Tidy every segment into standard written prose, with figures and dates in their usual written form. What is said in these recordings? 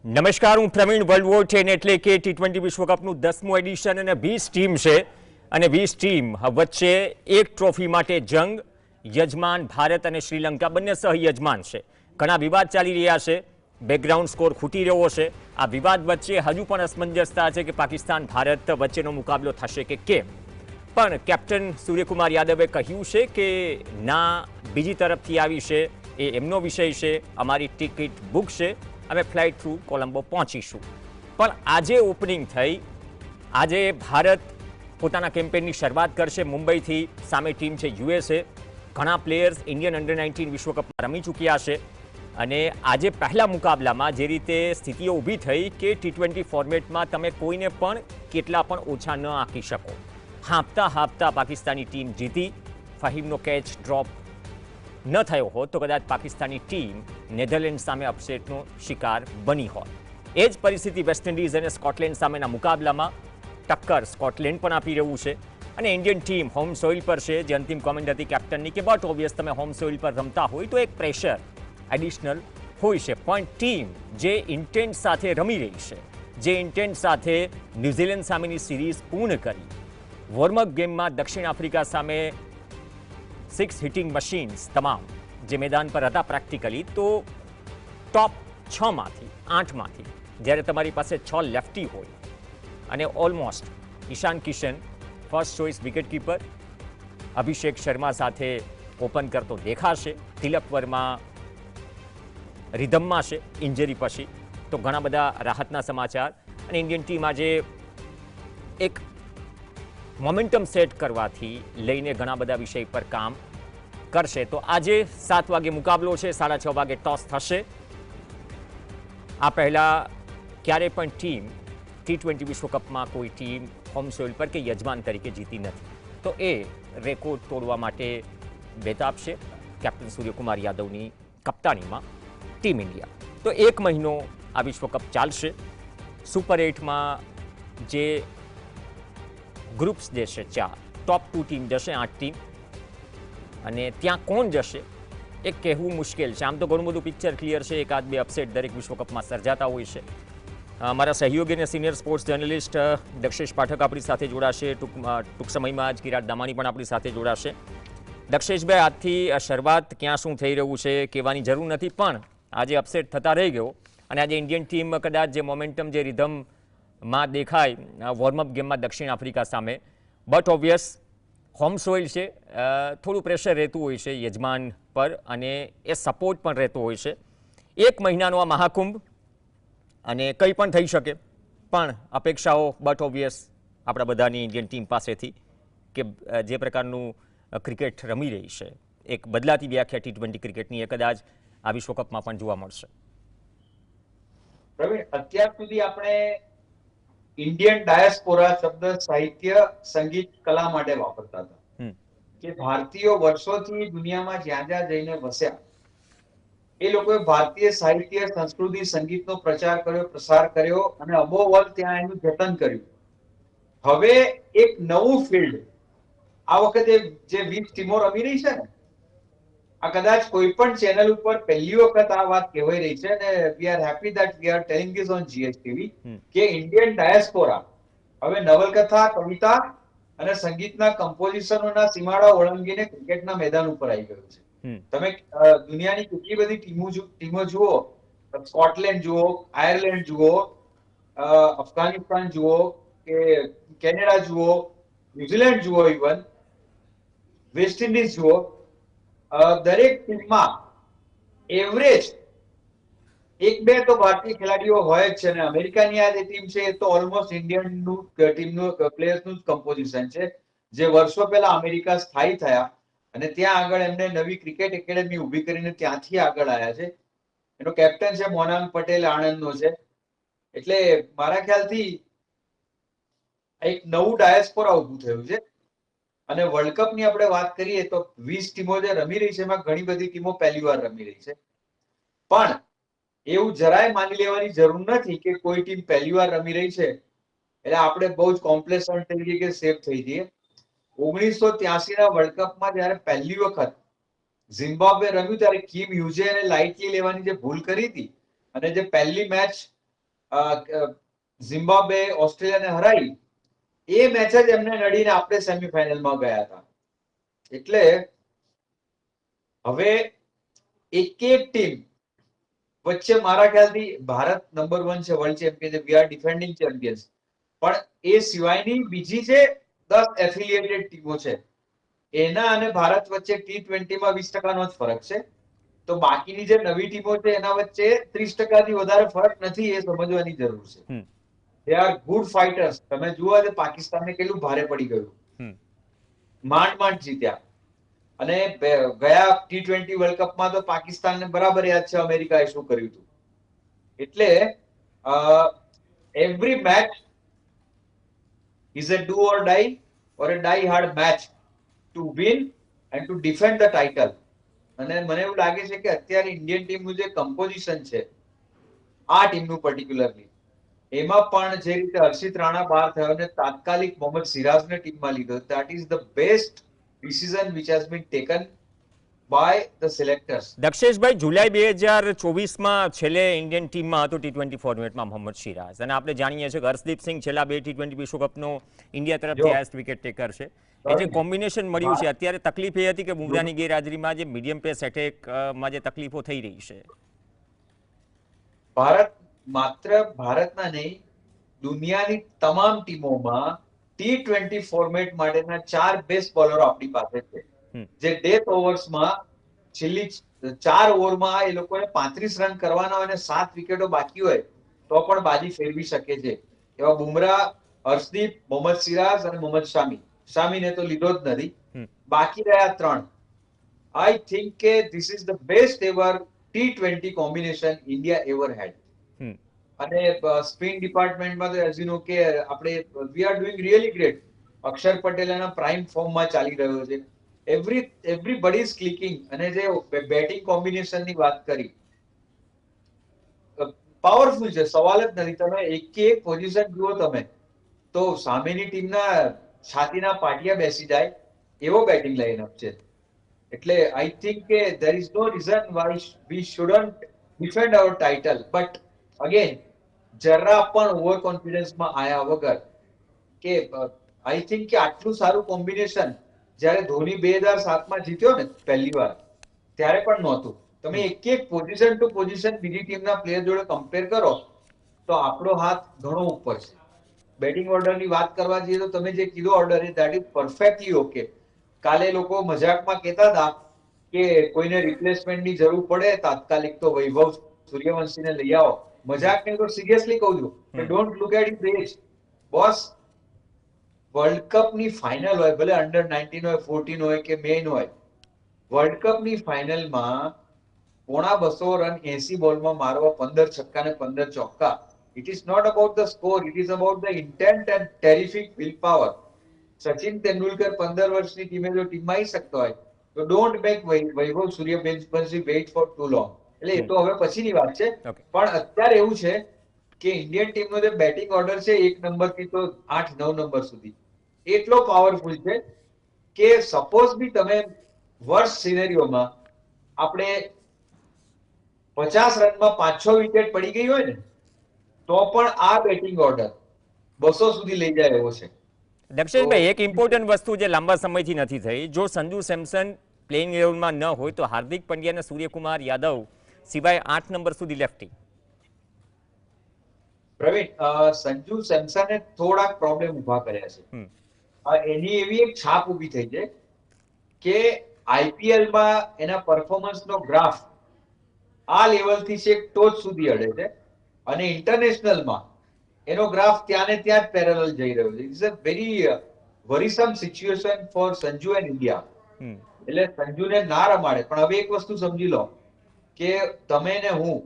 નમસ્કાર, હું Pravin. World war 10 એટલે કે T20 વિશ્વકપનું 10મું એડિશન અને 20 ટીમ છે અને 20 ટીમ વચ્ચે એક ટ્રોફી માટે જંગ. યજમાન ભારત અને શ્રીલંકા બંને સહયજમાન છે. ઘણા વિવાદ ચાલી રહ્યા છે, બેકગ્રાઉન્ડ સ્કોર ખૂટી રહ્યો છે. આ વિવાદ વચ્ચે હજુ પણ અસમંજસતા છે કે પાકિસ્તાન ભારત વચ્ચેનો મુકાબલો થશે કે કેમ. પણ કેપ્ટન સૂર્યકુમાર યાદવે કહ્યું છે કે ના, બીજી તરફથી આવી છે, એ એમનો વિષય છે, અમારી ટિકિટ બુક છે, અમે ફ્લાઇટ થ્રુ કોલંબો પહોંચીશું. પણ આજે ઓપનિંગ થઈ, આજે ભારત પોતાના કેમ્પેનની શરૂઆત કરશે મુંબઈથી. સામે ટીમ છે USA. ઘણા પ્લેયર્સ ઇન્ડિયન અંડર-19 વિશ્વકપમાં રમી ચૂક્યા છે અને આજે પહેલા મુકાબલામાં જે રીતે સ્થિતિઓ ઊભી થઈ કે T20 ફોર્મેટમાં તમે કોઈને પણ કેટલા પણ ઓછા ન આંકી શકો. હાંફતા હાંફતા પાકિસ્તાની ટીમ જીતી. ફહીમનો કેચ ડ્રોપ ન થયો હોત તો કદાચ પાકિસ્તાની ટીમ નેધરલેન્ડ સામે અપસેટનો શિકાર બની હોત. એ જ પરિસ્થિતિ વેસ્ટ ઇન્ડિઝ અને સ્કોટલેન્ડ સામેના મુકાબલામાં. ટક્કર સ્કોટલેન્ડ પણ આપી રહ્યું છે અને ઇન્ડિયન ટીમ હોમ સોઇલ પર છે. જે અંતિમ કોમેન્ટ હતી કેપ્ટનની કે બટ ઓબ્વિયસ તમે હોમ સોઇલ પર રમતા હોય તો એક પ્રેશર એડિશનલ હોય છે. પણ ટીમ જે ઇન્ટેન્ટ સાથે રમી રહી છે, જે ઇન્ટેન્ટ સાથે ન્યૂઝીલેન્ડ સામેની સિરીઝ પૂર્ણ કરી, વોર્મઅપ ગેમમાં દક્ષિણ આફ્રિકા સામે 6 હિટિંગ મશીન્સ તમામ જે મેદાન પર હતા પ્રેક્ટિકલી, તો ટોપ 6માંથી 8માંથી જ્યારે તમારી પાસે 6 લેફ્ટી હોય અને ઓલમોસ્ટ ઈશાન કિશન ફર્સ્ટ ચોઇસ વિકેટકીપર, અભિષેક શર્મા સાથે ઓપન કરતો દેખાશે, તિલક વર્મા રિધમમાં છે ઇન્જરી પછી, તો ઘણા બધા રાહતના સમાચાર. અને ઇન્ડિયન ટીમ આજે એક મોમેન્ટમ સેટ કરવાથી લઈને ઘણા બધા વિષય પર કામ કરશે. તો આજે 7 વાગે મુકાબલો છે, 6:30 વાગે ટોસ થશે. આ પહેલાં ક્યારેય પણ ટીમ T20 વિશ્વકપમાં કોઈ ટીમ હોમ સોઇલ પર કે યજમાન તરીકે જીતી નથી. તો એ રેકોર્ડ તોડવા માટે બેતાબ છે કેપ્ટન સૂર્યકુમાર યાદવની કપ્તાનીમાં ટીમ ઇન્ડિયા. તો 1 મહિનો આ વિશ્વકપ ચાલશે. સુપર 8માં જે ગ્રુપ્સ જે છે 4, ટોપ 2 ટીમ જશે, 8 ટીમ, અને ત્યાં કોણ જશે એ કહેવું મુશ્કેલ છે. આમ તો ઘણું બધું પિક્ચર ક્લિયર છે. એકાદ બે અપસેટ દરેક વિશ્વકપમાં સર્જાતા હોય છે. મારા સહયોગી અને senior sports journalist Dakshesh Pathak આપણી સાથે જોડાશે. ટૂંક સમયમાં જ કિરાટ દામાણી પણ આપણી સાથે જોડાશે. દક્ષેશભાઈ, આજથી શરૂઆત ક્યાં શું થઈ રહ્યું છે કહેવાની જરૂર નથી, પણ આજે અપસેટ થતા રહી ગયો અને આજે ઇન્ડિયન ટીમ કદાચ જે મોમેન્ટમ, જે રિધમમાં દેખાય વોર્મઅપ ગેમમાં દક્ષિણ આફ્રિકા સામે, બટ ઓબ્વિયસ હોમ સોઇલ છે, થોડું પ્રેશર રહેતું હોય છે યજમાન પર અને એ સપોર્ટ પણ રહેતો હોય છે. 1 મહિનાનો આ મહાકુંભ અને કંઈ પણ થઈ શકે, પણ અપેક્ષાઓ બટ ઓબ્વિયસ આપણા બધાની ઇન્ડિયન ટીમ પાસેથી કે જે પ્રકારનું ક્રિકેટ રમી રહી છે, એક બદલાતી વ્યાખ્યા T20 ક્રિકેટની, એ કદાચ આ વિશ્વકપમાં પણ જોવા મળશે. પ્રવીણ, અત્યાર સુધી આપણે ઇન્ડિયન ડાયસ્પોરા શબ્દ સાહિત્ય, સંગીત, કલા માટે વાપરતા હતા કે ભારતીયો વર્ષોથી દુનિયામાં જ્યાં જ્યાં જઈને વસ્યા, એ લોકોએ ભારતીય સાહિત્ય, સંસ્કૃતિ, સંગીતનો પ્રચાર કર્યો, પ્રસાર કર્યો અને અબોવ ઓલ ત્યાં એનું જતન કર્યું. હવે એક નવું ફિલ્ડ આ વખતે જે 20 ટીમો રમી રહી છે ને, આ કદાચ કોઈ પણ ચેનલ ઉપર પહેલી વખત આ વાત કહેવાય રહી છે અને we are happy that we are telling this on GSTV કે ઇન્ડિયન ડાયસ્પોરા હવે નવલકથા, કવિતા અને સંગીતના કમ્પોઝિશનોના સીમાડા ઓળંગીને ક્રિકેટના મેદાન ઉપર આવી ગયું છે. તમે દુનિયાની કેટલી બધી ટીમો જુઓ, સ્કોટલેન્ડ જુઓ, આયર્લેન્ડ જુઓ, અફઘાનિસ્તાન જુઓ કે કેનેડા જુઓ, ન્યુઝીલેન્ડ જુઓ, ઇવન વેસ્ટ ઇન્ડિઝ જુઓ, દરેક ટીમમાં એવરેજ 1-2 તો ભારતીય ખેલાડીઓ હોય જ છે. અને અમેરિકાની આ જે ટીમ છે એ તો ઓલમોસ્ટ ઇન્ડિયનનું ટીમનું પ્લેયર્સનું જ કમ્પોઝિશન છે, જે વર્ષો પહેલા અમેરિકા સ્થાયી થયા અને ત્યાં આગળ એમને નવી ક્રિકેટ એકેડેમી ઊભી કરીને ત્યાંથી આગળ આવ્યા છે. એનો કેપ્ટન છે મોનાંગ પટેલ, આણંદનો છે. એટલે મારા ખ્યાલથી એક નવું ડાયસ્પોરા ઊભું થયું છે. અને વર્લ્ડ કપની આપણે વાત કરીએ તો 20 ટીમો જે રમી રહી છે એમાં ઘણી બધી ટીમો પહેલી વાર રમી રહી છે. પણ એવું જરાય માની લેવાની જરૂર નથી કે કોઈ ટીમ પહેલી વાર રમી રહી છે એટલે આપણે બહુ જ કોમ્પ્લેસન્ટ થઈ જઈએ કે સેફ થઈ જઈએ. 1983 ના વર્લ્ડ કપમાં જ્યારે પહેલી વખત ઝિમ્બાબ્વે રમ્યું ત્યારે કિમ હ્યુઝે એને લાઇટલી લેવાની જે ભૂલ કરી હતી અને જે પહેલી મેચ ઝિમ્બાબ્વે ઓસ્ટ્રેલિયાને હરાવી, એ મેચ જ એમને નડીને આપણે સેમીફાઇનલમાં ગયા હતા. એટલે હવે એક ટીમ વચ્ચે મારા ખ્યાલથી ભારત નંબર 1 છે, world champion, we are defending champions, પણ એ સિવાયની બીજી જે 10 એફિલિએટેડ ટીમો છે એના અને ભારત વચ્ચે T20માં 20% જ ફરક છે. તો બાકીની જે નવી ટીમો છે એના વચ્ચે 30% થી વધારે ફરક નથી, એ સમજવાની જરૂર છે. They are good fighters. તમે જુઓ આજે પાકિસ્તાનને કેટલું ભારે પડી ગયું, માંડ જીત્યા. અને ગયા T20 વર્લ્ડ કપમાં તો પાકિસ્તાનને બરાબર યાદ છે અમેરિકાએ શું કર્યું હતું. એટલે every match is a do or die or a die hard match to win and to defend the title. અને મને એવું લાગે છે કે અત્યારે ઇન્ડિયન ટીમનું જે કમ્પોઝિશન છે, આ ટીમનું પર્ટિક્યુલરલી, એમાં પણ જે રીતે હર્ષિત રાણા બહાર થયો અને તાત્કાલિક મોહમ્મદ સિરાજને ટીમમાં લીધો, that is the best decision which has been taken by the selectors. દક્ષેશભાઈ, જુલાઈ 2024માં છેલ્લે ઇન્ડિયન ટીમમાં હતો T20 ફોર્મેટમાં મોહમ્મદ સિરાજ, અને આપણે જાણીએ છીએ કે હર્ષદીપ સિંહ છેલ્લા 2 T20 વિશ્વકપનો ઇન્ડિયા તરફથી હાઈએસ્ટ વિકેટ ટેકર છે. એ જે કોમ્બિનેશન મળ્યું છે, અત્યારે તકલીફ એ હતી કે બુમરાહની ગેરહાજરીમાં જે મીડિયમ પેસ એટેકમાં જે તકલીફો થઈ રહી છે. ભારત માત્ર ભારતના નહીં, દુનિયાની તમામ ટીમોમાં T20 ફોર્મેટ માટેના 4 બેસ્ટ બોલરો આપણી પાસે છે, જે ડેથ ઓવર્સમાં છેલ્લી 4 ઓવરમાં એ લોકોને 35 રન કરવાના હોય અને 7 વિકેટો બાકી હોય તો પણ બાજી ફેરવી શકે છે. એવા બુમરાહ, હર્ષદીપ, મોહમ્મદ સિરાજ અને મોહમ્મદ શામી. શામીને તો લીધો જ નથી. બાકી રહ્યા 3. I think કે this is the best ever T20 combination India ever had. અને સ્પિન ડિપાર્ટમેન્ટમાં તો એઝ યુ નો કે આપણે we are doing really great. Axar Patel એના પ્રાઇમ ફોર્મમાં ચાલી રહ્યો છે. Everybody is clicking. અને જે બેટિંગ કોમ્બિનેશનની વાત કરી, પાવરફુલ છે, સવાલ જ નથી. તમે એક પોઝિશન જુઓ તમે તો સામેની ટીમના છાતીના પાટિયા બેસી જાય એવો બેટિંગ લાઇનઅપ છે. એટલે આઈ થિંક કે there is no reason why we shouldn't defend our title, but again જરા પણ ઓવર કોન્ફિડન્સમાં આયા વગર, કે આઈ થિંક કે આટલું સારું કોમ્બિનેશન જ્યારે ધોની 2007માં જીત્યો ને પહેલી વાર, ત્યારે પણ નહોતું. તમે એક પોઝિશન ટુ પોઝિશન બીજી ટીમના પ્લેયર જોડે કમ્પેર કરો તો આપણો હાથ ઘણો ઉપર છે. બેટિંગ ઓર્ડરની વાત કરવા જઈએ તો તમે જે કીધો order, that is perfectly okay. કાલે લોકો મજાકમાં કહેતા હતા કે કોઈને રિપ્લેસમેન્ટની જરૂર પડે તાત્કાલિક તો વૈભવ સૂર્યવંશીને લઈ આવો. મજાક નહીં તો સિરિયસલી કહું છું કે don't look at his age. Boss, world કપની ફાઇનલ હોય, ભલે અંડર 19 હોય, 14 હોય કે મેઇન હોય, વર્લ્ડ કપની ફાઇનલમાં 250 રન 80 બોલમાં મારવા, 15 છક્કા ને 15 ચોક્કા. It is not about the score, it is about the intent and terrific willpower. Sachin Tendulkar 15 વર્ષની ટીમે જો ટીમમાં આવી શકતો હોય તો don't make Vaibhav Suryavanshi wait for too long. એટલે એ તો હવે પછીની વાત છે. પણ અત્યારે એવું છે કે ઇન્ડિયન ટીમનો જે બેટિંગ ઓર્ડર છે 1 નંબરથી તો 8-9 નંબર સુધી એટલો પાવરફુલ છે કે સપોઝ બી તમે વર્સ્ટ સિનેરિયોમાં આપણે 50 રનમાં 5-6 વિકેટ પડી ગઈ હોય ને તો પણ આ બેટિંગ ઓર્ડર 200 સુધી લઈ જાય એવો છે. દક્ષેશભાઈ, એક ઇમ્પોર્ટન્ટ વસ્તુ જે લાંબા સમયથી નથી થઈ, જો સંજુ સેમસન પ્લેઇંગ ઇલેવનમાં ન હોય તો હાર્દિક પંડ્યા અને સૂર્યકુમાર યાદવ સિવાય 8 નંબર સુધી લેફ્ટી. પ્રવીણ, સંજુ સેમસને થોડાક પ્રોબ્લેમ ઉભા કર્યા છે. એની એવી એક છાપ ઉભી થઈ છે કે આઈપીએલમાં એના પરફોર્મન્સનો ગ્રાફ આ લેવલથી છેક ટોચ સુધી અડે છે અને ઇન્ટરનેશનલમાં એનો ગ્રાફ ત્યાં ને ત્યાં જ પેરેલલ જઈ રહ્યો છે. It's a very worrisome situation for Sanju and India. એટલે સંજુને ના રમાડે. પણ હવે એક વસ્તુ સમજી લો કે તમે ને હું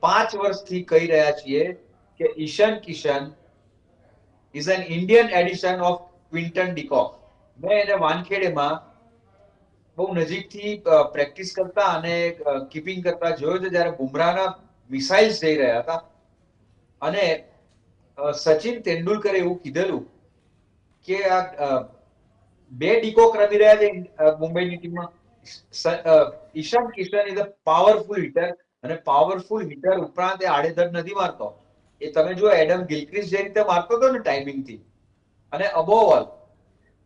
5 વર્ષથી કહી રહ્યા છીએ કે Ishan Kishan is an Indian edition of Quinton de Kock. મેં એને વાનખેડેમાં બહુ નજીકથી પ્રેક્ટિસ કરતા અને કીપિંગ કરતા જોયો છે જ્યારે બુમરાહના મિસાઇલ્સ જઈ રહ્યા હતા. અને સચિન તેંડુલકરે એવું કીધેલું કે આ 2 ડિકોક રમી રહ્યા છે મુંબઈની ટીમમાં. Ishan Kishan is a powerful hitter અને પાવરફુલ હિટર ઉપરાંત એ આડેધડ નથી મારતો. એ તમે જો એડમ ગિલક્રિસ્ટ જે રીતે મારતો હતો ને ટાઈમિંગ થી, અને અબોવ ઓલ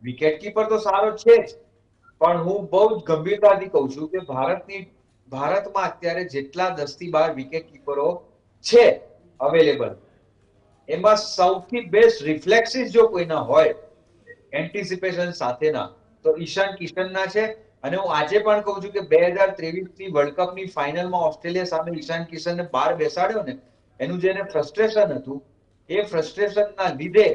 વિકેટ કીપર તો સારો છે જ, પણ હું બહુ જ ગંભીરતાથી કહું છું કે ભારતમાં અત્યારે જેટલા 10 થી 12 વિકેટ કીપરો છે અવેલેબલ, એમાં સૌથી બેસ્ટ રિફ્લેક્સિસ જો કોઈના હોય એન્ટિસિપેશન સાથેના, તો ઈશાન કિશનના છે. અને હું આજે પણ કહું છું કે 2023 ની વર્લ્ડ કપની ફાઇનલમાં ઓસ્ટ્રેલિયા સામે ઈશાન કિશનને બહાર બેસાડ્યો ને, એનું જે ફ્રસ્ટ્રેશન હતું, એ ફ્રસ્ટ્રેશનના લીધે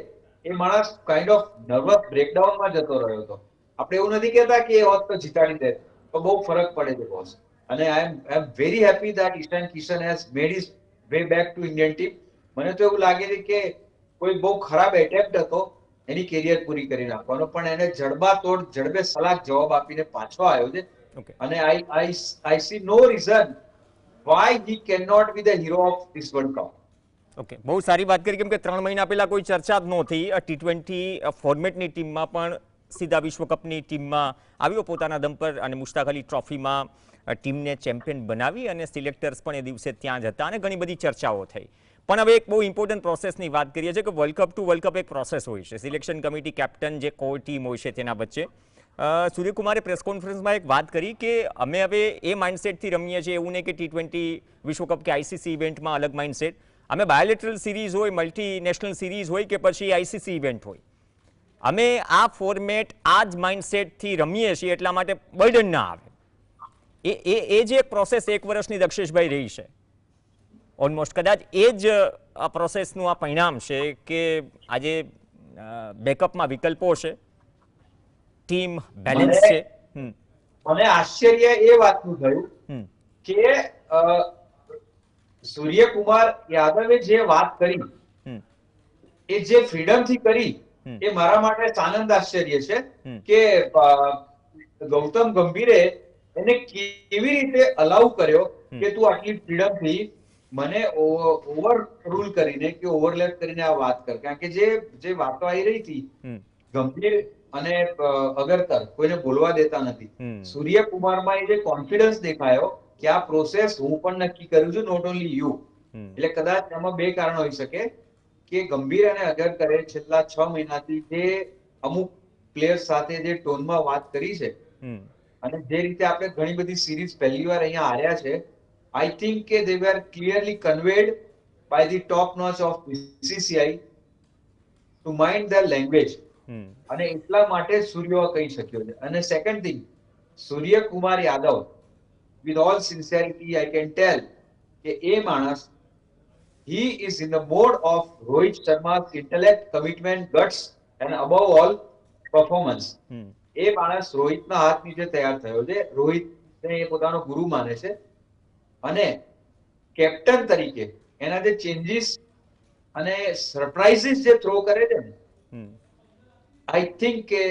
એ માણસ કાઇન્ડ ઓફ નર્વસ બ્રેકડાઉનમાં જતો રહ્યો હતો. આપણે એવું નથી કહેતા કે એ હોત તો જીતાડી દે, તો બહુ ફરક પડે છે બોસ. અને I am very happy that Ishan Kishan has made his way back to Indian team. મને તો એવું લાગે છે કે કોઈ બહુ ખરાબ એટેમ્પ્ટ હતો એની કેરિયર પૂરી કરી નાખવાનો, પણ એને જડબાતોડ જડબે સલાખ જવાબ આપીને પાછો આવ્યો છે. ઓકે. અને I see no reason why he can not be the hero of this world cup. Okay, બહુ સારી વાત કરી, કેમ કે 3 મહિના પહેલા કોઈ ચર્ચા જ નહોતી. T20 ફોર્મેટની ટીમમાં પણ સીધા વિશ્વકપની ટીમમાં આવ્યો પોતાના દમ પર, અને મુશ્તાક અલી ટ્રોફીમાં ટીમને ચેમ્પિયન બનાવી, અને સિલેક્ટર્સ પણ એ દિવસે ત્યાં જ હતા, અને ઘણી બધી ચર્ચાઓ થઈ. પણ હવે એક બહુ ઇમ્પોર્ટન્ટ પ્રોસેસની વાત કરીએ છીએ કે world cup to world cup એક પ્રોસેસ હોય છે. સિલેક્શન કમિટી, કેપ્ટન, જે કોર ટીમ હોય છે તેના વચ્ચે. સૂર્યકુમારે પ્રેસ કોન્ફરન્સમાં એક વાત કરી કે અમે હવે એ માઇન્ડસેટથી રમીએ છીએ, એવું નહીં કે T20 વિશ્વકપ કે આઈસીસી ઇવેન્ટમાં અલગ માઇન્ડસેટ. અમે બાયોલેટરલ સિરીઝ હોય, મલ્ટીનેશનલ સિરીઝ હોય કે પછી આઈસીસી ઇવેન્ટ હોય, અમે આ ફોર્મેટ આ જ માઇન્ડસેટથી રમીએ છીએ, એટલા માટે બર્ડન ના આવે. એ જે એક પ્રોસેસ 1 વર્ષની દક્ષેશભાઈ રહી છે ઓલમોસ્ટ, કદાચ એ જ પ્રોસેસનું આ પરિણામ છે કે આજે બેકઅપમાં વિકલ્પો છે, ટીમ બેલેન્સ છે. મને આશ્ચર્ય એ વાતનું થયું કે સૂર્યકુમાર યાદવે જે વાત કરી, એ જે ફ્રીડમથી કરી, એ મારા માટે આનંદ આશ્ચર્ય છે કે ગૌતમ ગંભીરે એને કેવી રીતે અલાઉ કર્યો કે તું આટલી ફ્રીડમથી મને ઓવર રૂલ કરીને કે ઓવરલેપ કરીને આ વાત કર. કારણ કે જે વાતો આવી રહી હતી, ગંભીર અને અગરકર કોઈને બોલવા દેતા નથી. સૂર્યકુમારમાં એ જે કોન્ફિડન્સ દેખાયો કે આ પ્રોસેસ હું પણ નક્કી કરું છું, નોટ ઓનલી યુ. એટલે કદાચ એમાં 2 કારણ હોઈ શકે કે ગંભીર અને અગરકરે છેલ્લા 6 મહિનાથી જે અમુક પ્લેયર્સ સાથે જે ટોનમાં વાત કરી છે, અને જે રીતે આપણે ઘણી બધી સિરીઝ પહેલી વાર અહીંયા હાર્યા છે, આઈ થિંક કે they were clearly conveyed by the top notch of BCCI to mind their language. અને એટલા માટે સૂર્ય કહી શક્યો છે. અને second thing, Suryakumar Yadav, with all sincerity I can tell કે એ માણસ, he is in the mode of Rohit Sharma's intellect, commitment, guts and above all performance. એ માણસ રોહિતના હાથ નીચે તૈયાર થયો છે. રોહિતને એ પોતાનો ગુરુ માને છે, અને કેપ્ટન તરીકે એના જે ચેન્જીસ અને સરપ્રાઇઝીસ જે થ્રો કરે છે ને, આઈ થિંક કે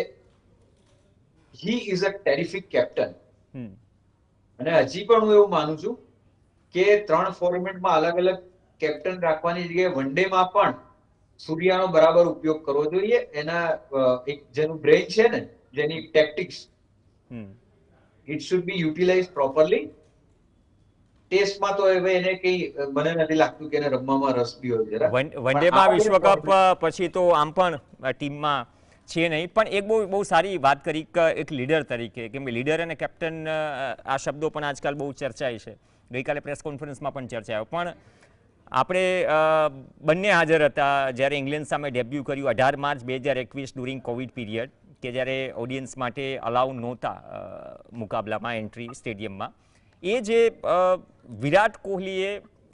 he is a terrific captain. અને હજી પણ હું એવું માનું છું કે 3 ફોર્મેટમાં અલગ અલગ કેપ્ટન રાખવાની જગ્યાએ વન ડે માં પણ સૂર્યાનો બરાબર ઉપયોગ કરવો જોઈએ. એના એક જેનું બ્રેઇન છે ને, જેની tactics, it should be utilise properly. ટેસ્ટમાં તો હવે એને કઈ મને નથી લાગતું કે એને રમવામાં રસ બી હોય જરા. વન ડેમાં વિશ્વકપ પછી તો આમ પણ ટીમમાં છે નહીં. પણ એક બહુ સારી વાત કરી એક લીડર તરીકે, કેમ કે લીડર અને કેપ્ટન આ શબ્દો પણ આજકાલ બહુ ચર્ચાય છે. ગઈકાલે પ્રેસ કોન્ફરન્સમાં પણ ચર્ચાયો. પણ આપણે બંને હાજર હતા જ્યારે ઇંગ્લેન્ડ સામે ડેબ્યુ કર્યું 18 માર્ચ 2021 ડ્યુરિંગ કોવિડ પીરિયડ, કે જ્યારે ઓડિયન્સ માટે અલાઉ નહોતા મુકાબલામાં એન્ટ્રી સ્ટેડિયમમાં. એ જે વિરાટ કોહલીએ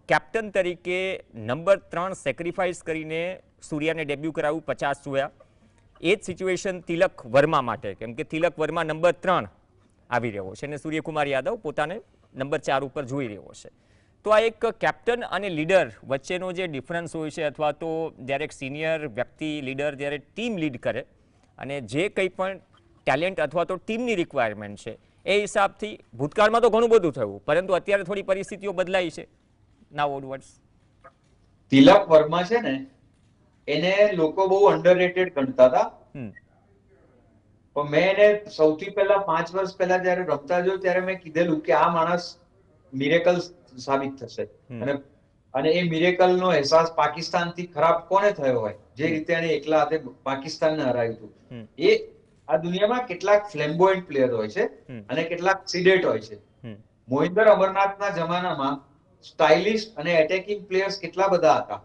કેપ્ટન તરીકે નંબર 3 સેક્રિફાઈસ કરીને સૂર્યાને ડેબ્યુ કરાવ્યું, 50 જોયા. એ જ સિચ્યુએશન તિલક વર્મા માટે, કેમ કે તિલક વર્મા નંબર 3 આવી રહ્યો છે અને સૂર્યકુમાર યાદવ પોતાને નંબર 4 ઉપર જોઈ રહ્યો છે. તો આ એક કેપ્ટન અને લીડર વચ્ચેનો જે ડિફરન્સ હોય છે, અથવા તો જ્યારે એક સિનિયર વ્યક્તિ લીડર જ્યારે ટીમ લીડ કરે અને જે કંઈ પણ ટેલેન્ટ અથવા તો ટીમની રિક્વાયરમેન્ટ છે, એ હિસાબથી ભૂતકાળમાં તો ઘણું બધું થયું, પરંતુ અત્યારે થોડી પરિસ્થિતિઓ બદલાઈ છે. નાઉ ઓનવર્ડ્સ તિલક વર્મા છે ને, એને લોકો બહુ અંડરરેટેડ ગણતા હતા. પણ મેં એને સૌથી પહેલા 5 વર્ષ પહેલા જયારે રમતા જોયું ત્યારે મેં કીધેલું કે આ માણસ મિરેકલ સાબિત થશે. અને અને એ મિરેકલનો અહેસાસ પાકિસ્તાનથી ખરાબ કોને થયો હોય, જે રીતે એને એકલા હાથે પાકિસ્તાનને હરાવ્યું હતું. એ આ દુનિયામાં કેટલાક ફ્લેમ્બોયન્ટ પ્લેયર હોય છે અને કેટલાક સીડેટ હોય છે. મોહિન્દર અમરનાથના જમાનામાં સ્ટાઇલિશ અને એટેકિંગ પ્લેયર્સ કેટલા બધા હતા.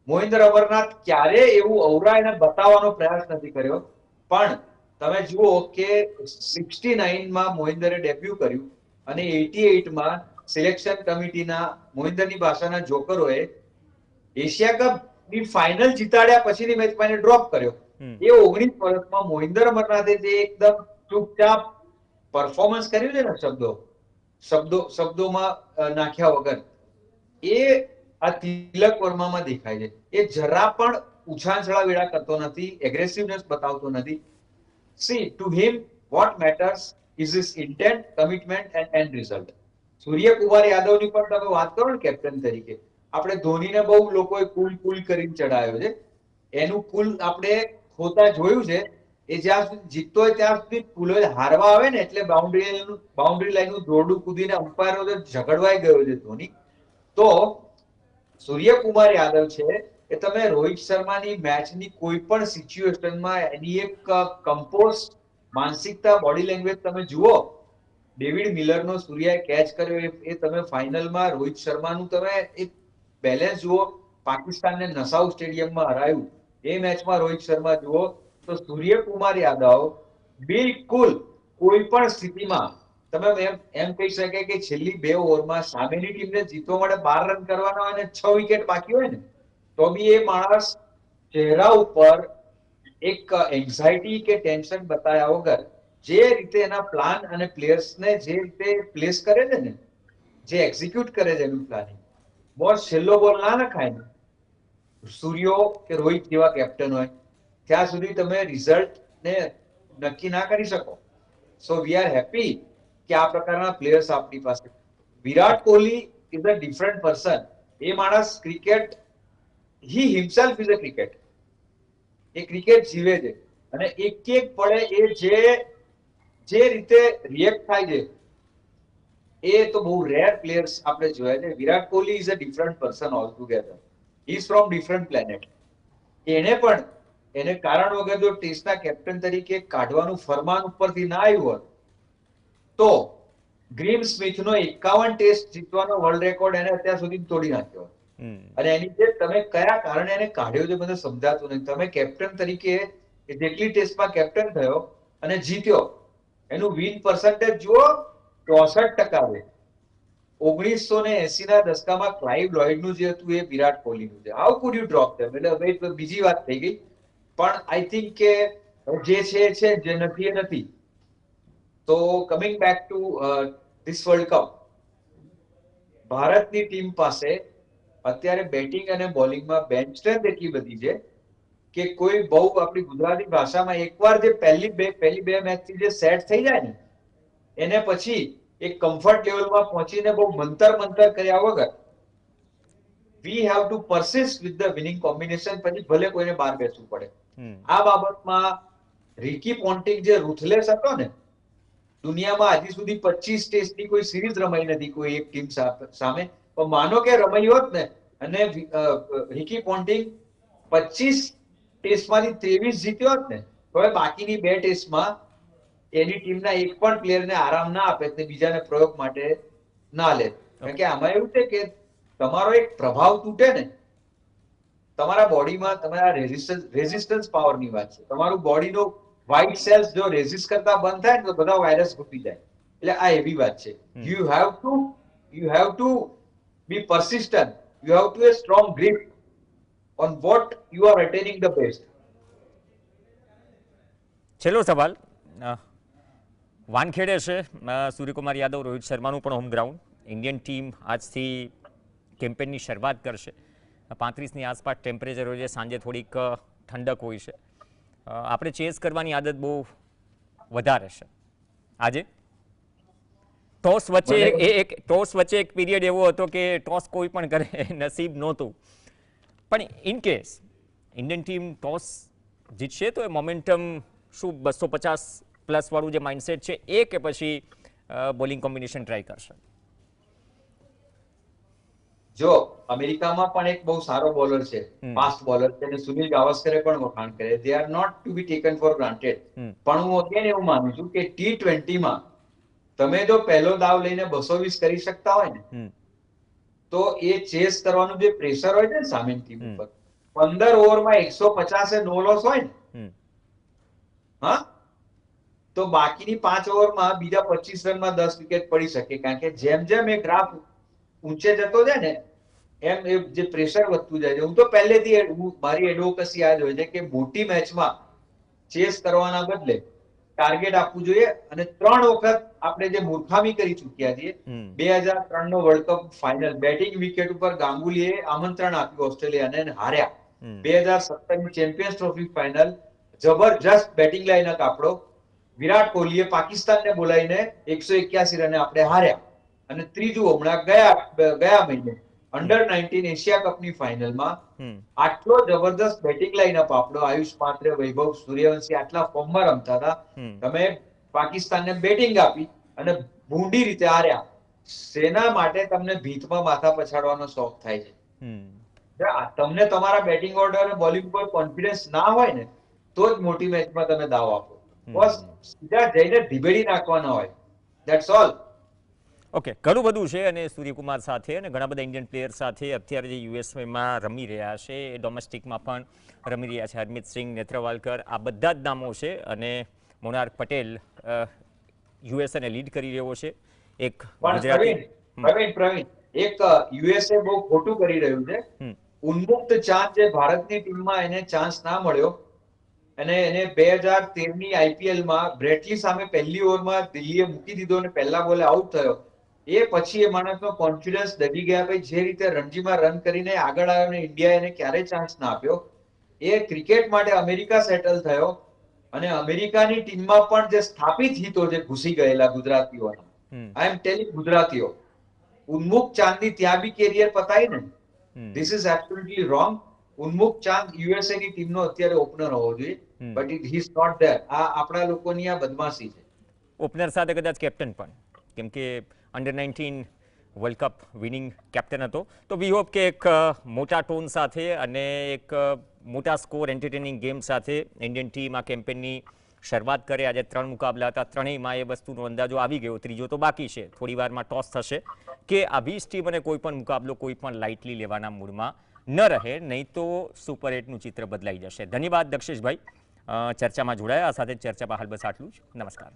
મોહિન્દર અમરનાથ ક્યારે એવું ઔરા એને બતાવવાનો પ્રયાસ નથી કર્યો. પણ તમે જુઓ કે 69માં મોહિન્દરે ડેબ્યુ કર્યું અને 88માં સિલેક્શન કમિટીના મોહિન્દરની ભાષાના જોકરોએ એશિયા કપની ફાઇનલ જીતાડ્યા પછીની મેચમાં એને ડ્રોપ કર્યો. એ 19 વર્ષમાં મોહિન્દર અમરનાથે જે એકદમ ચૂપચાપ પરફોર્મન્સ કર્યું છે ને, શબ્દોમાં નાખ્યા વગર, એ આ તિલક વર્મામાં દેખાય છે. એ જરા પણ ઉછાળ વેળા કરતો નથી, એગ્રેસિવનેસ બતાવતો નથી. See to him what matters is his intent, commitment and result. Suryakumar યાદવની પણ તમે વાત કરો ને કેપ્ટન તરીકે, આપણે ધોનીને બહુ લોકોએ કુલ કરીને ચડાયો છે. એનું કુલ આપણે ખોતા જોયું છે. એ જ્યાં સુધી જીતતો હોય ત્યાં સુધી કુલ હારવા આવે ને એટલે બાઉન્ડ્રી લાઈનનું દોરડું કૂદીને અમ્પાયરો ઝઘડવાઈ ગયો છે ધોની. તો સૂર્યકુમાર યાદવ છે એ તમે રોહિત શર્માની મેચની કોઈ પણ સિચ્યુએશનમાં એની એક કમ્પોઝ માનસિકતા, બોડી લેંગ્વેજ તમે જુઓ. ડેવિડ મિલરનો સૂર્યાએ કેચ કર્યો એ તમે ફાઇનલમાં રોહિત શર્માનું તમે એક બેલેન્સ જુઓ. પાકિસ્તાનને નસાઉ સ્ટેડિયમમાં હરાયું એ મેચમાં રોહિત શર્મા જુઓ તો સૂર્યકુમાર યાદવ બિલકુલ કોઈ પણ સ્થિતિમાં તમે એમ કહી શકાય કે છેલ્લી 2 ઓવરમાં સામેની ટીમને જીતવા માટે 12 રન કરવાના હોય અને 6 વિકેટ બાકી હોય ને તો બી એ માણસ ચહેરા ઉપર એક એન્ઝાયટી કે ટેન્શન બતાવ્યા વગર જે રીતે એના પ્લાન અને પ્લેયર્સને જે રીતે પ્લેસ કરે છે ને, જે એક્ઝિક્યુટ કરે છે એનું પ્લાનિંગ, બોસ છેલ્લો બોલ ના નખાય ને, સૂર્યો કે રોહિત જેવા કેપ્ટન હોય ત્યાં સુધી તમે રિઝલ્ટને નક્કી ના કરી શકો. સો વી આર હેપી કે આ પ્રકારના પ્લેયર્સ આપણી પાસે. Virat Kohli is a different person. એ માણસ cricket, he himself is a cricket. એ ક્રિકેટ જીવે છે અને એક પડે એ જે રીતે રિએક્ટ થાય છે એ તો બહુ રેર પ્લેયર્સ આપણે જોયા છે. Virat Kohli is a different person all together. He is from different planet. એને કારણ વગર જો ટેસ્ટના કેપ્ટન તરીકે કાઢવાનું ફરમાન ઉપરથી ના આવ્યું હોત તો ગ્રીમ સ્મિથનો 51 ટેસ્ટ જીતવાનો વર્લ્ડ રેકોર્ડ એને અત્યાર સુધી તોડી નાખ્યો. અને એની જે તમે કયા કારણે એને કાઢ્યો છે મને સમજાતું નથી. તમે કેપ્ટન તરીકે જેટલી ટેસ્ટમાં કેપ્ટન થયો અને જીત્યો એનું વિન પર્સન્ટેજ જુઓ 64% છે. 1980ના દશકામાં ક્લાઇવ લોઇડનું જે હતું એ વિરાટ કોહલીનું છે. હાઉ કુડ યુ ડ્રોપ ધેમ? એટલે હવે બીજી વાત થઈ ગઈ. પણ આઈ થિંક કે જે છે જે નથી એ નથી. તો coming back to this world cup, ભારતની ટીમ પાસે અત્યારે બેટિંગ અને બોલિંગમાં બેન્ચ સ્ટ્રેન્થ એટલી બધી છે કે કોઈ બહુ આપણી ગુજરાતી ભાષામાં એકવાર જે પહેલી બે મેચથી જે સેટ થઈ જાય ને એને પછી એક કમ્ફર્ટ લેવલમાં પહોંચીને બહુ મંતર કર્યા વગર we have to persist with the winning combination. પછી ભલે કોઈને બહાર બેસવું પડે. આ બાબતમાં રિકી પોન્ટિંગ જે રૂથલેસ હતો ને, દુનિયામાં હજી સુધી 25 ટેસ્ટની કોઈ સિરીઝ રમાઈ નથી કોઈ એક ટીમ સામે. પણ માનો કે રમાઈ હોત ને અને રિકી પોન્ટિંગ 25 ટેસ્ટમાંથી 23 જીત્યો હોત ને તો હવે બાકીની 2 ટેસ્ટમાં એની ટીમના એક પણ પ્લેયરને આરામ ના આપે તે બીજાને પ્રયોગ માટે ના લે. કારણ કે આમાં એવું છે કે તમારો એક પ્રભાવ તૂટે ને, તમારા બોડીમાં તમારા રેઝિસ્ટન્સ પાવરની વાત છે. તમારું બોડીનો વ્હાઇટ સેલ્સ જો રેઝિસ્ટ કરતા બંધ થાય ને તો બધા વાયરસ ઘૂસી જાય. એટલે આ એવી વાત છે. You have to be persistent. You have to a strong grip on what you are attaining the best. છેલ્લો સવાલ, વાનખેડે છે સૂર્યકુમાર યાદવ, રોહિત શર્માનું પણ હોમ ગ્રાઉન્ડ. ઇન્ડિયન ટીમ આજથી કેમ્પેનની શરૂઆત કરશે. 35ની આસપાસ ટેમ્પરેચર હોય છે, સાંજે થોડીક ઠંડક હોય છે. આપણે ચેસ કરવાની આદત બહુ વધારે છે. આજે ટોસ વચ્ચે એક પીરિયડ એવો હતો કે ટોસ કોઈ પણ કરે નસીબ નહોતું. પણ in case Indian team toss જીતશે તો એ મોમેન્ટમ શું 250+ વાળું જે માઇન્ડસેટ છે એ કે પછી બોલિંગ કોમ્બિનેશન ટ્રાય કરશે? જો અમેરિકામાં પણ એક બહુ સારો બોલર છે, ફાસ્ટ બોલર છે, અને સુનિલ ગાવસ્કરે પણ વખાણ કરે, they are not to be taken for granted. પણ હું અગેન એવું માનું છું કે T20માં તમે જો પહેલો દાવ લઈને 220 કરી શકતા હોય ને, તો એ ચેસ કરવાનું જે પ્રેશર હોય છે ને સામેની ટીમ ઉપર, 15 ઓવરમાં 150 નો લોસ હોય ને, હા, તો બાકીની 5 ઓવરમાં બીજા 25 રનમાં 10 વિકેટ પડી શકે. કારણ કે જેમ જેમ એ ગ્રાફ ઊંચે જતો જાય ને, એમ એ જે પ્રેશર વધતું જાય છે. હું તો પહેલેથી મારી એડવોકેસી આ જ હોય છે કે મોટી મેચમાં ચેસ કરવાના બદલે ટાર્ગેટ આપવું જોઈએ. અને 3 વખત આપણે જે મૂર્ખામી કરી ચૂક્યા છીએ, 2003 નો world cup final batting wicket ઉપર ગાંગુલીએ આમંત્રણ આપ્યું ઓસ્ટ્રેલિયાને અને હાર્યા. 2017 ની ચેમ્પિયન્સ ટ્રોફી ફાઇનલ જબરજસ્ત બેટિંગ લાઇનઅપ આપણો, વિરાટ કોહલીએ પાકિસ્તાનને બોલાવીને 181 રને આપણે હાર્યા. અને ત્રીજું હમણાં ગયા મહિને અંડર 19 એશિયા કપની ફાઇનલમાં આટલો જબરદસ્ત બેટિંગ લાઇનઅપ આપણો, આયુષ પાત્રે, વૈભવ સૂર્યવંશી આટલા ફોર્મમાં રમતા હતા, તમે પાકિસ્તાનને બેટિંગ આપી અને ભૂંડી રીતે હાર્યા. સેના માટે તમને ભીતમાં માથા પછાડવાનો શોખ થાય છે. તમને તમારા બેટિંગ ઓર્ડર અને બોલિંગ પર કોન્ફિડન્સ ના હોય ને, તો જ મોટી મેચમાં તમે દાવ આપો. બસ સીધા જઈને ઢીબેડી નાખવાના હોય, ધેટ્સ ઓલ. ઓકે, ઘણું બધું છે અને સૂર્યકુમાર સાથે અને ઘણા બધા ઇન્ડિયન પ્લેયર સાથે અત્યારે જે યુએસમાં રમી રહ્યા છે, એ ડોમેસ્ટિકમાં પણ રમી રહ્યા છે. હરમિત સિંહ, નેત્રવાલકર, આ બધા જ નામો છે. અને મોનાર્ક પટેલ યુએસએને લીડ કરી રહ્યો છે. એક ગુજરાતી પ્રવીણ, એક યુએસએ બહુ ખોટું કરી રહ્યું છે. ઉન્મુક્ત ચાંદ જે ભારતની ટીમમાં એને ચાન્સ ના મળ્યો, અને એને 2013ની આઈપીએલમાં બ્રેટલી સામે પહેલી ઓવરમાં દિલ્હીએ મૂકી દીધો અને પહેલા બોલે આઉટ થયો. એ પછી એ માણસનો કોન્ફિડન્સ દબી ગયા. ભાઈ, જે રીતે રણજીમાં રન કરીને આગળ આવ્યો ને ઇન્ડિયા એને ક્યારેય ચાન્સ ના આપ્યો. એ ક્રિકેટ માટે અમેરિકા સેટલ થયો, અને અમેરિકાની ટીમમાં પણ જે સ્થાપિત હિતો જે ઘૂસી ગયેલા ગુજરાતીઓના, આઈ એમ ટેલિંગ ગુજરાતીઓ, ઉન્મુક્ત ચાંદની ત્યાં બી કેરિયર પતાવી ને, this is absolutely wrong. Unmukt Chand USA ની ટીમનો અત્યારે ઓપનર હોવો જોઈએ, but it he is not there. આ આપણા લોકોની આ બદમાશી છે. ઓપનર સાથે કદાચ કેપ્ટન પણ, કેમ કે under 19 world cup winning captain હતો. તો વી હોપ કે એક મોટા ટોન સાથે અને એક મોટા સ્કોર એન્ટરટેનિંગ ગેમ સાથે ઇન્ડિયન ટીમ આ કેમ્પેનની શરૂઆત કરે. આજે 3 મુકાબલા હતા, ત્રણેયમાં એ વસ્તુનો અંદાજો આવી ગયો. ત્રીજો તો બાકી છે. થોડી વારમાં ટોસ થશે કે આ 20 ટીમ અને કોઈ પણ મુકાબલો કોઈ પણ લાઇટલી લેવાના મૂડમાં ન રહે, નહીં તો સુપર 8નું ચિત્ર બદલાઈ જશે. ધન્યવાદ દક્ષેશભાઈ ચર્ચામાં જોડાયા. આ સાથે ચર્ચામાં હાલ બસ આટલું જ. નમસ્કાર.